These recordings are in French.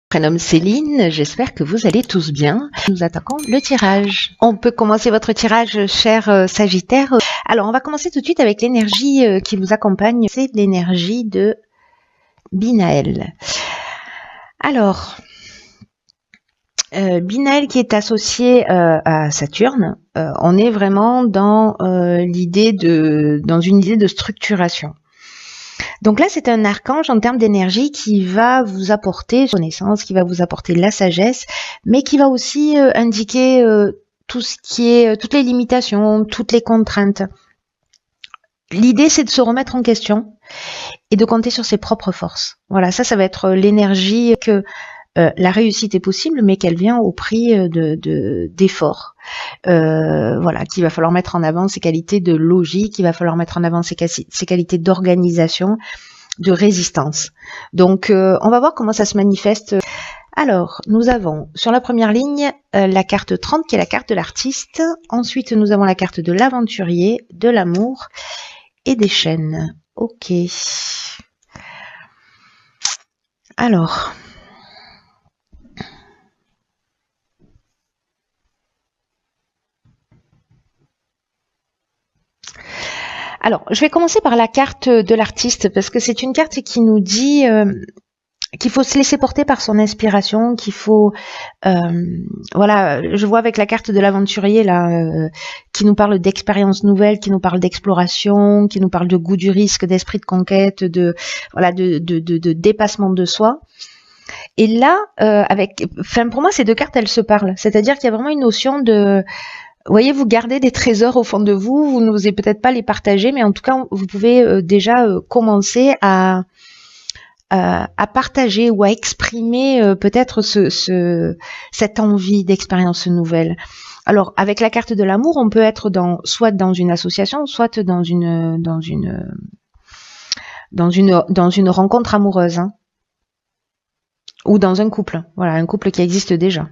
Prénom Céline, j'espère que vous allez tous bien. Nous attaquons le tirage. On peut commencer votre tirage, cher Sagittaire. Alors, on va commencer tout de suite avec l'énergie qui vous accompagne. C'est l'énergie de Binaël. Alors, Binaël qui est associé à Saturne, on est vraiment dans une idée de structuration. Donc là, c'est un archange en termes d'énergie qui va vous apporter connaissance, qui va vous apporter la sagesse, mais qui va aussi indiquer tout ce qui est toutes les limitations, toutes les contraintes. L'idée, c'est de se remettre en question et de compter sur ses propres forces. Voilà, ça va être l'énergie que la réussite est possible, mais qu'elle vient au prix d'efforts. Voilà, qu'il va falloir mettre en avant ses qualités de logique, il va falloir mettre en avant ses qualités d'organisation, de résistance. Donc, on va voir comment ça se manifeste. Alors, nous avons sur la première ligne la carte 30 qui est la carte de l'artiste. Ensuite, nous avons la carte de l'aventurier, de l'amour et des chaînes. Ok. Alors... Alors, je vais commencer par la carte de l'artiste parce que c'est une carte qui nous dit qu'il faut se laisser porter par son inspiration, qu'il faut, voilà, je vois avec la carte de l'aventurier là, qui nous parle d'expériences nouvelles, qui nous parle d'exploration, qui nous parle de goût du risque, d'esprit de conquête, de dépassement de soi. Et là, pour moi, ces deux cartes, elles se parlent. C'est-à-dire qu'il y a vraiment une notion de vous voyez, vous gardez des trésors au fond de vous, vous n'osez peut-être pas les partager, mais en tout cas, vous pouvez déjà commencer à partager ou à exprimer peut-être cette envie d'expérience nouvelle. Alors, avec la carte de l'amour, on peut être soit dans une association, soit dans une rencontre amoureuse, hein, ou dans un couple. Voilà, un couple qui existe déjà.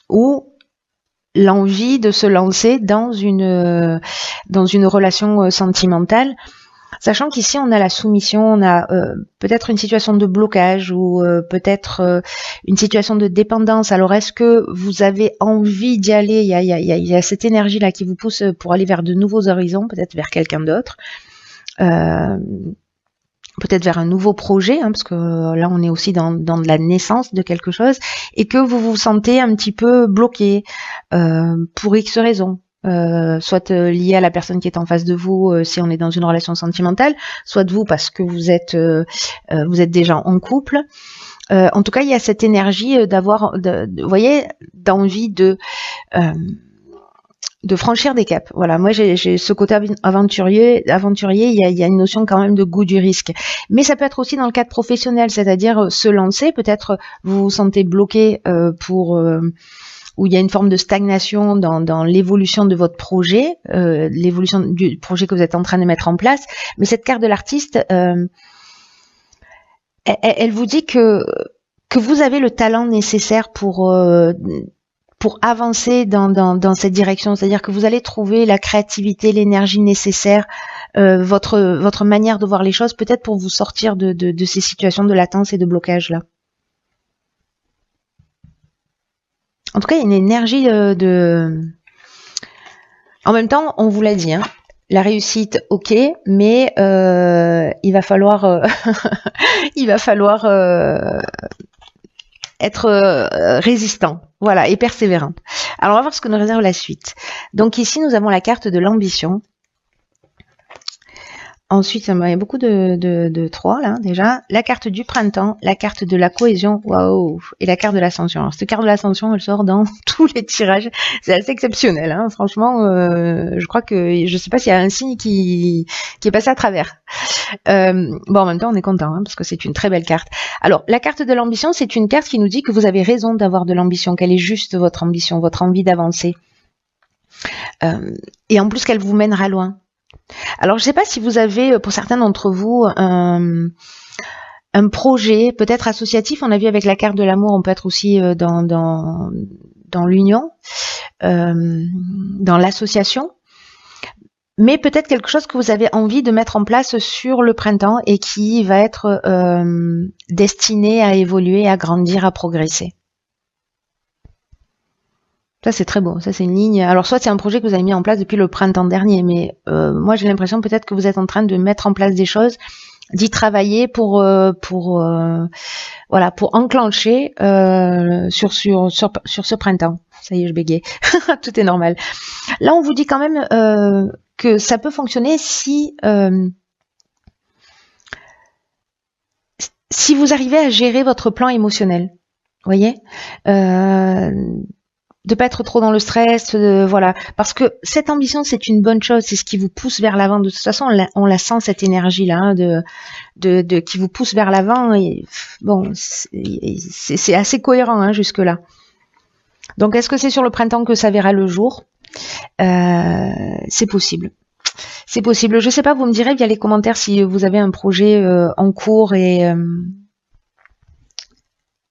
Ou l'envie de se lancer dans une relation sentimentale, sachant qu'ici on a la soumission, on a peut-être une situation de blocage ou peut-être une situation de dépendance. Alors est-ce que vous avez envie d'y aller? Il y a cette énergie là qui vous pousse pour aller vers de nouveaux horizons, peut-être vers quelqu'un d'autre, peut-être vers un nouveau projet, hein, parce que là on est aussi dans de la naissance de quelque chose, et que vous vous sentez un petit peu bloqué pour X raisons, soit lié à la personne qui est en face de vous si on est dans une relation sentimentale, soit vous parce que vous êtes déjà en couple. En tout cas, il y a cette énergie d'avoir, vous voyez, d'envie de franchir des caps. Voilà, moi j'ai ce côté aventurier, il y a une notion quand même de goût du risque. Mais ça peut être aussi dans le cadre professionnel, c'est-à-dire se lancer, peut-être vous vous sentez bloqué où il y a une forme de stagnation dans l'évolution de votre projet, l'évolution du projet que vous êtes en train de mettre en place. Mais cette carte de l'artiste, elle vous dit que vous avez le talent nécessaire pour avancer dans cette direction, c'est-à-dire que vous allez trouver la créativité, l'énergie nécessaire, votre manière de voir les choses, peut-être pour vous sortir de ces situations de latence et de blocage là. En tout cas, il y a une énergie En même temps, on vous l'a dit, hein, la réussite, ok, mais il va falloir, être résistant, voilà, et persévérant. Alors, on va voir ce que nous réserve la suite. Donc ici, nous avons la carte de l'ambition. Ensuite, il y a beaucoup de 3 là déjà. La carte du printemps, la carte de la cohésion, waouh, et la carte de l'ascension. Alors cette carte de l'ascension, elle sort dans tous les tirages. C'est assez exceptionnel, hein. Franchement. Je crois que je sais pas s'il y a un signe qui est passé à travers. Bon, en même temps, on est content hein, parce que c'est une très belle carte. Alors, la carte de l'ambition, c'est une carte qui nous dit que vous avez raison d'avoir de l'ambition, qu'elle est juste votre ambition, votre envie d'avancer, et en plus qu'elle vous mènera loin. Alors, je ne sais pas si vous avez, pour certains d'entre vous, un projet peut-être associatif. On a vu avec la carte de l'amour, on peut être aussi dans l'union, dans l'association. mais peut-être quelque chose que vous avez envie de mettre en place sur le printemps et qui va être destiné à évoluer, à grandir, à progresser. Ça, c'est très beau. Ça, c'est une ligne. Alors, soit c'est un projet que vous avez mis en place depuis le printemps dernier, mais moi, j'ai l'impression peut-être que vous êtes en train de mettre en place des choses, d'y travailler voilà, pour enclencher sur ce printemps. Ça y est, je bégaye. Tout est normal. Là, on vous dit quand même que ça peut fonctionner si vous arrivez à gérer votre plan émotionnel. Vous voyez, de pas être trop dans le stress, voilà, parce que cette ambition, c'est une bonne chose, c'est ce qui vous pousse vers l'avant. De toute façon, on la sent, cette énergie là, hein, qui vous pousse vers l'avant. Et bon, c'est assez cohérent hein, jusque là. Donc, est-ce que c'est sur le printemps que ça verra le jour? C'est possible. C'est possible. Je sais pas, vous me direz via les commentaires si vous avez un projet en cours et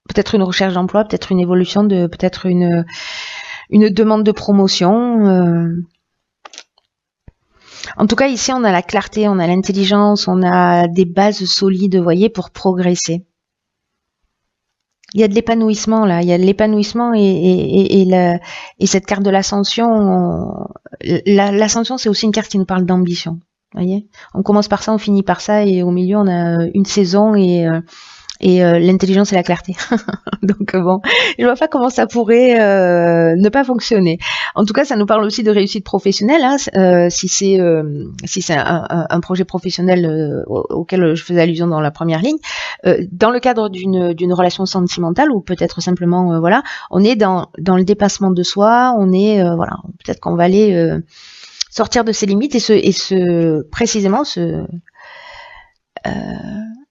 peut-être une recherche d'emploi, peut-être une évolution, peut-être une demande de promotion. En tout cas, ici, on a la clarté, on a l'intelligence, on a des bases solides, vous voyez, pour progresser. Il y a de l'épanouissement là, il y a de l'épanouissement et cette carte de l'ascension. L'ascension, c'est aussi une carte qui nous parle d'ambition. Voyez, on commence par ça, on finit par ça, et au milieu, on a une saison et l'intelligence et la clarté. Donc bon, je vois pas comment ça pourrait ne pas fonctionner. En tout cas, ça nous parle aussi de réussite professionnelle. Hein, si c'est un projet professionnel auquel je faisais allusion dans la première ligne, dans le cadre d'une relation sentimentale ou peut-être simplement voilà, on est dans le dépassement de soi. On est voilà, peut-être qu'on va aller sortir de ses limites et précisément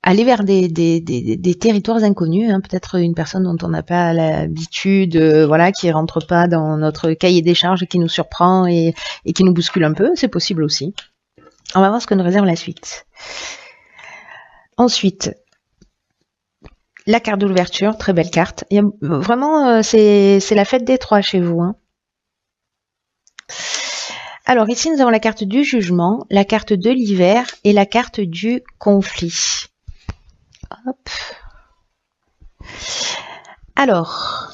aller vers des territoires inconnus, hein, peut-être une personne dont on n'a pas l'habitude, voilà, qui rentre pas dans notre cahier des charges et qui nous surprend et qui nous bouscule un peu, c'est possible aussi. On va voir ce que nous réserve la suite. Ensuite, la carte de l'ouverture, très belle carte. Il y a, vraiment, c'est la fête des trois chez vous. Hein. Alors ici, nous avons la carte du jugement, la carte de l'hiver et la carte du conflit. Hop. Alors,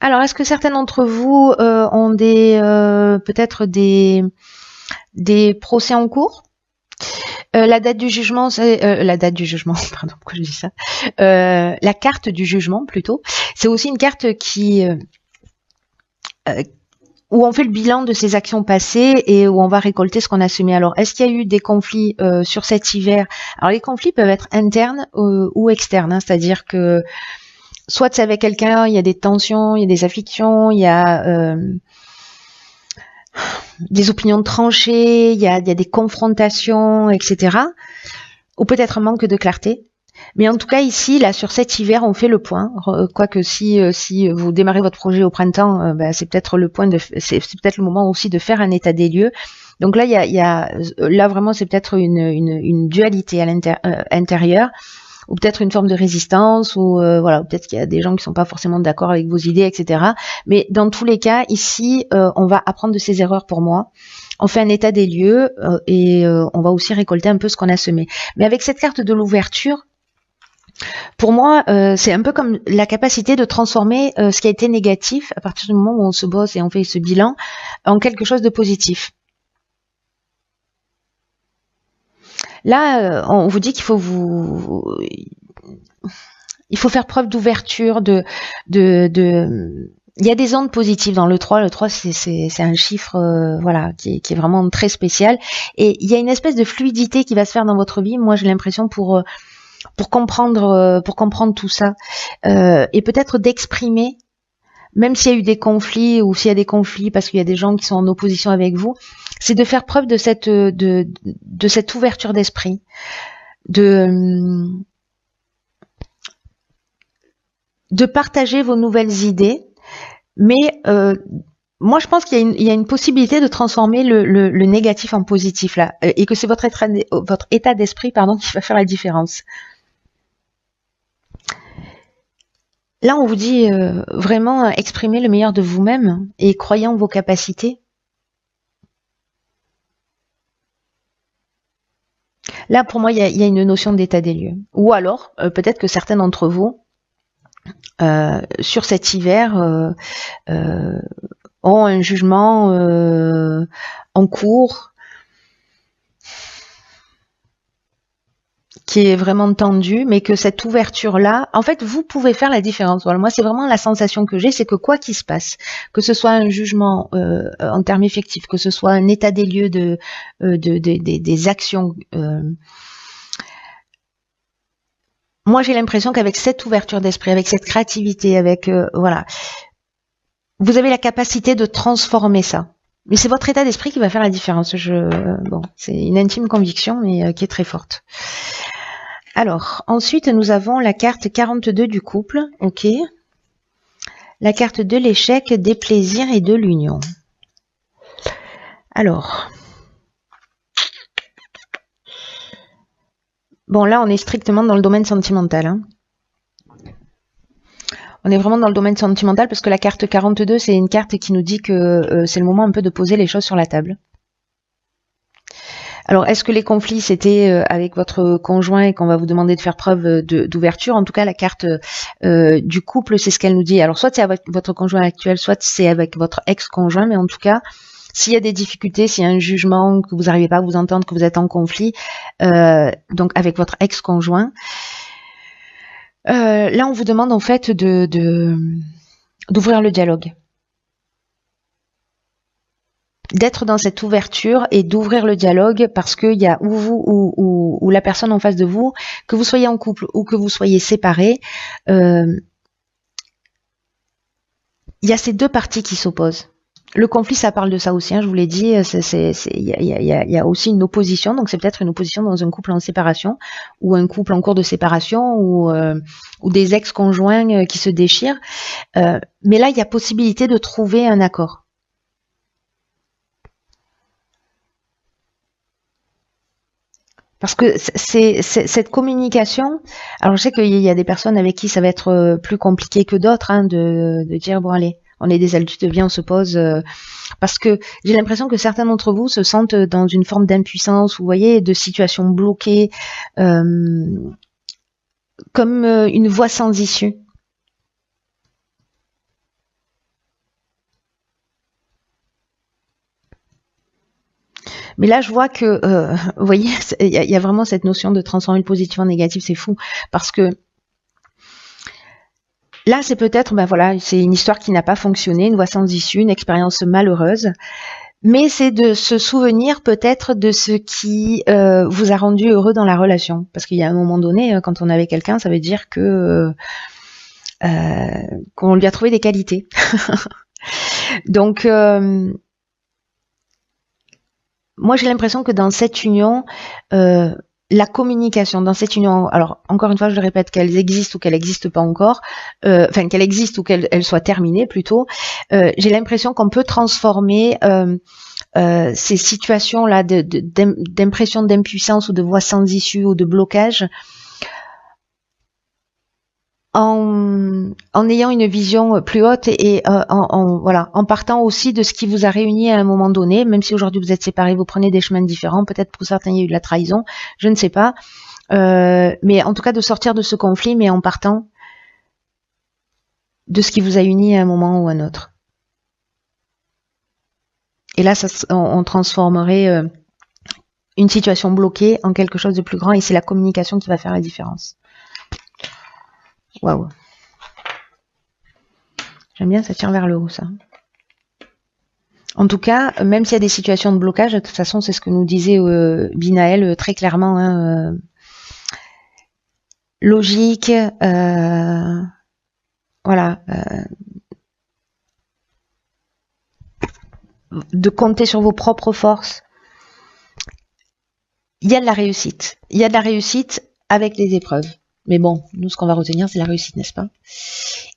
est-ce que certains d'entre vous ont peut-être des procès en cours? La date du jugement, c'est la date du jugement. Pardon, pourquoi je dis ça? La carte du jugement plutôt. C'est aussi une carte qui où on fait le bilan de ses actions passées et où on va récolter ce qu'on a semé. Alors, est-ce qu'il y a eu des conflits sur cet hiver? Alors, les conflits peuvent être internes ou externes, hein, c'est-à-dire que soit c'est avec quelqu'un, il y a des tensions, il y a des afflictions, il y a des opinions tranchées, il y a des confrontations, etc. Ou peut-être un manque de clarté. Mais en tout cas, ici, là, sur cet hiver, on fait le point. Quoique si vous démarrez votre projet au printemps, c'est peut-être le point c'est peut-être le moment aussi de faire un état des lieux. Donc là, là vraiment, c'est peut-être une dualité à l'intérieur, ou peut-être une forme de résistance, ou voilà, peut-être qu'il y a des gens qui sont pas forcément d'accord avec vos idées, etc. Mais dans tous les cas, ici, on va apprendre de ses erreurs pour moi. On fait un état des lieux et on va aussi récolter un peu ce qu'on a semé. Mais avec cette carte de l'ouverture, pour moi, c'est un peu comme la capacité de transformer ce qui a été négatif à partir du moment où on se bosse et on fait ce bilan en quelque chose de positif. Là, on vous dit qu'il faut faire preuve d'ouverture, il y a des ondes positives dans le 3. Le 3, c'est un chiffre voilà, qui est vraiment très spécial. Et il y a une espèce de fluidité qui va se faire dans votre vie. Moi, j'ai l'impression pour comprendre tout ça. Et peut-être d'exprimer, même s'il y a eu des conflits ou s'il y a des conflits parce qu'il y a des gens qui sont en opposition avec vous, c'est de faire preuve de cette ouverture d'esprit, de partager vos nouvelles idées. Mais moi, je pense qu'il y a une possibilité de transformer le négatif en positif là, et que c'est votre état d'esprit, qui va faire la différence. Là, on vous dit vraiment exprimez le meilleur de vous-même et croyez en vos capacités. Là, pour moi, il y a une notion d'état des lieux. Ou alors, peut-être que certains d'entre vous, sur cet hiver, ont un jugement en cours qui est vraiment tendu, mais que cette ouverture-là, en fait, vous pouvez faire la différence. Voilà, moi, c'est vraiment la sensation que j'ai, c'est que quoi qu'il se passe, que ce soit un jugement en termes effectifs, que ce soit un état des lieux des actions, moi, j'ai l'impression qu'avec cette ouverture d'esprit, avec cette créativité, avec voilà, vous avez la capacité de transformer ça. Mais c'est votre état d'esprit qui va faire la différence. Bon, c'est une intime conviction, mais qui est très forte. Alors, ensuite, nous avons la carte 42 du couple, ok. La carte de l'échec, des plaisirs et de l'union. Alors, bon, là, on est strictement dans le domaine sentimental. Hein. On est vraiment dans le domaine sentimental parce que la carte 42, c'est une carte qui nous dit que c'est le moment un peu de poser les choses sur la table. Alors, est-ce que les conflits, c'était avec votre conjoint et qu'on va vous demander de faire preuve d'ouverture? En tout cas, la carte du couple, c'est ce qu'elle nous dit. Alors, soit c'est avec votre conjoint actuel, soit c'est avec votre ex-conjoint, mais en tout cas, s'il y a des difficultés, s'il y a un jugement, que vous n'arrivez pas à vous entendre, que vous êtes en conflit, donc avec votre ex-conjoint, là, on vous demande en fait d'ouvrir le dialogue. D'être dans cette ouverture et d'ouvrir le dialogue parce qu'il y a ou vous ou la personne en face de vous, que vous soyez en couple ou que vous soyez séparés, il y a ces deux parties qui s'opposent. Le conflit, ça parle de ça aussi, hein, je vous l'ai dit, il y a aussi une opposition, donc c'est peut-être une opposition dans un couple en séparation ou un couple en cours de séparation ou des ex-conjoints qui se déchirent. Mais là, il y a possibilité de trouver un accord. Parce que c'est cette communication. Alors je sais qu'il y a des personnes avec qui ça va être plus compliqué que d'autres, hein, de dire bon allez, on est des adultes, viens on se pose. Parce que j'ai l'impression que certains d'entre vous se sentent dans une forme d'impuissance, vous voyez, de situation bloquée, comme une voie sans issue. Mais là, je vois que, vous voyez, il y a vraiment cette notion de transformer le positif en négatif, c'est fou. Parce que là, c'est peut-être, ben voilà, c'est une histoire qui n'a pas fonctionné, une voie sans issue, une expérience malheureuse. Mais c'est de se souvenir peut-être de ce qui vous a rendu heureux dans la relation. Parce qu'il y a un moment donné, quand on est avec quelqu'un, ça veut dire que qu'on lui a trouvé des qualités. Donc, moi, j'ai l'impression que dans cette union, la communication, dans cette union, alors encore une fois, je le répète, qu'elles existent ou qu'elles n'existent pas encore, enfin qu'elles existent ou qu'elles soient terminées plutôt, j'ai l'impression qu'on peut transformer ces situations-là d'impression d'impuissance ou de voie sans issue ou de blocage en ayant une vision plus haute et voilà, en partant aussi de ce qui vous a réuni à un moment donné, même si aujourd'hui vous êtes séparés, vous prenez des chemins différents, peut-être pour certains il y a eu de la trahison, je ne sais pas, mais en tout cas de sortir de ce conflit, mais en partant de ce qui vous a uni à un moment ou à un autre. Et là, on transformerait une situation bloquée en quelque chose de plus grand, et c'est la communication qui va faire la différence. Waouh. J'aime bien, ça tire vers le haut, ça. En tout cas, même s'il y a des situations de blocage, de toute façon, c'est ce que nous disait Binaël très clairement. Hein, logique, voilà. De compter sur vos propres forces. Il y a de la réussite. Il y a de la réussite avec les épreuves. Mais bon, nous, ce qu'on va retenir, c'est la réussite, n'est-ce pas?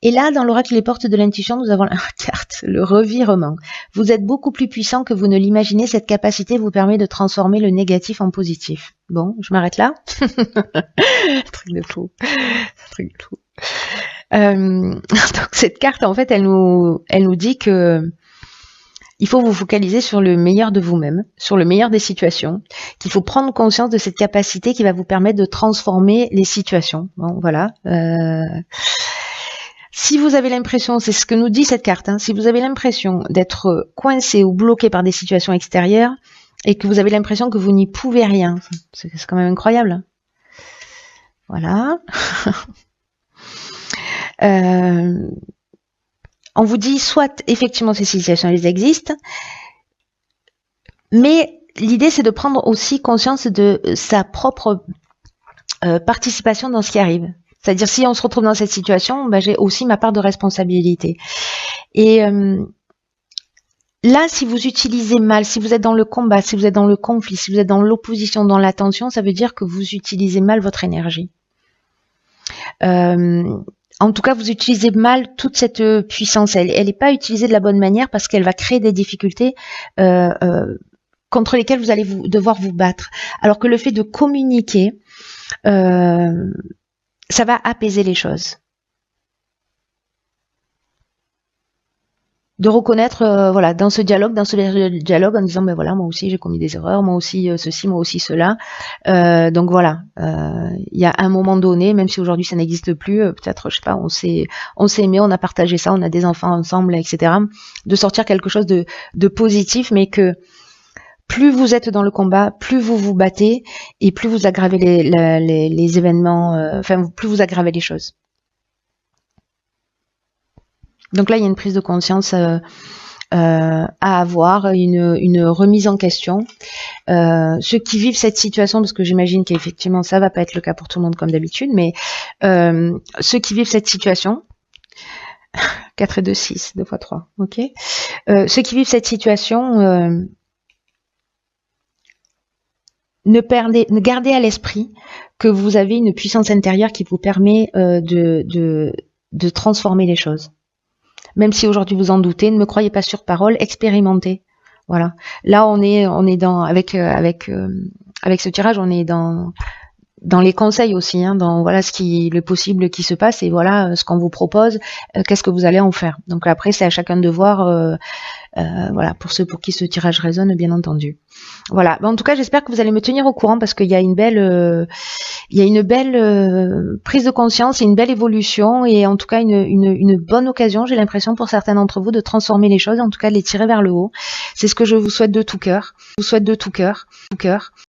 Et là, dans l'oracle Les Portes de l'Intuition, nous avons la carte, le revirement. Vous êtes beaucoup plus puissant que vous ne l'imaginez. Cette capacité vous permet de transformer le négatif en positif. Bon, je m'arrête là. Truc de fou. Truc de fou. Donc cette carte, en fait, elle nous dit que il faut vous focaliser sur le meilleur de vous-même, sur le meilleur des situations, qu'il faut prendre conscience de cette capacité qui va vous permettre de transformer les situations. Bon, voilà. Si vous avez l'impression, c'est ce que nous dit cette carte, hein, si vous avez l'impression d'être coincé ou bloqué par des situations extérieures et que vous avez l'impression que vous n'y pouvez rien, c'est quand même incroyable. Voilà. On vous dit soit effectivement ces situations elles existent, mais l'idée c'est de prendre aussi conscience de sa propre participation dans ce qui arrive. C'est-à-dire si on se retrouve dans cette situation, ben, j'ai aussi ma part de responsabilité. Et là, si vous utilisez mal, si vous êtes dans le combat, si vous êtes dans le conflit, si vous êtes dans l'opposition, dans la tension, ça veut dire que vous utilisez mal votre énergie. En tout cas, vous utilisez mal toute cette puissance. Elle n'est pas utilisée de la bonne manière parce qu'elle va créer des difficultés contre lesquelles vous allez devoir vous battre. Alors que le fait de communiquer, ça va apaiser les choses. De reconnaître, voilà, dans ce dialogue en disant, ben voilà, moi aussi j'ai commis des erreurs, moi aussi ceci, moi aussi cela. Donc voilà, il y a un moment donné, même si aujourd'hui ça n'existe plus, peut-être, je sais pas, on s'est aimé, on a partagé ça, on a des enfants ensemble, etc. De sortir quelque chose de positif, mais que plus vous êtes dans le combat, plus vous vous battez et plus vous aggravez les événements, enfin plus vous aggravez les choses. Donc là, il y a une prise de conscience à avoir, une remise en question. Ceux qui vivent cette situation, parce que j'imagine qu'effectivement ça va pas être le cas pour tout le monde comme d'habitude, mais ceux qui vivent cette situation, 4 et 2, 6, 2 fois 3, ok. Ceux qui vivent cette situation, ne gardez à l'esprit que vous avez une puissance intérieure qui vous permet de transformer les choses. Même si aujourd'hui vous en doutez, ne me croyez pas sur parole, expérimentez. Voilà. Là, on est dans avec ce tirage, on est dans les conseils aussi, hein, dans voilà le possible qui se passe et voilà ce qu'on vous propose, qu'est-ce que vous allez en faire. Donc après, c'est à chacun de voir. Voilà, pour ceux pour qui ce tirage résonne, bien entendu. Voilà. En tout cas, j'espère que vous allez me tenir au courant parce qu'il y a une belle, prise de conscience et une belle évolution et en tout cas une bonne occasion, j'ai l'impression pour certains d'entre vous de transformer les choses, en tout cas de les tirer vers le haut. C'est ce que je vous souhaite de tout cœur. Je vous souhaite de tout cœur.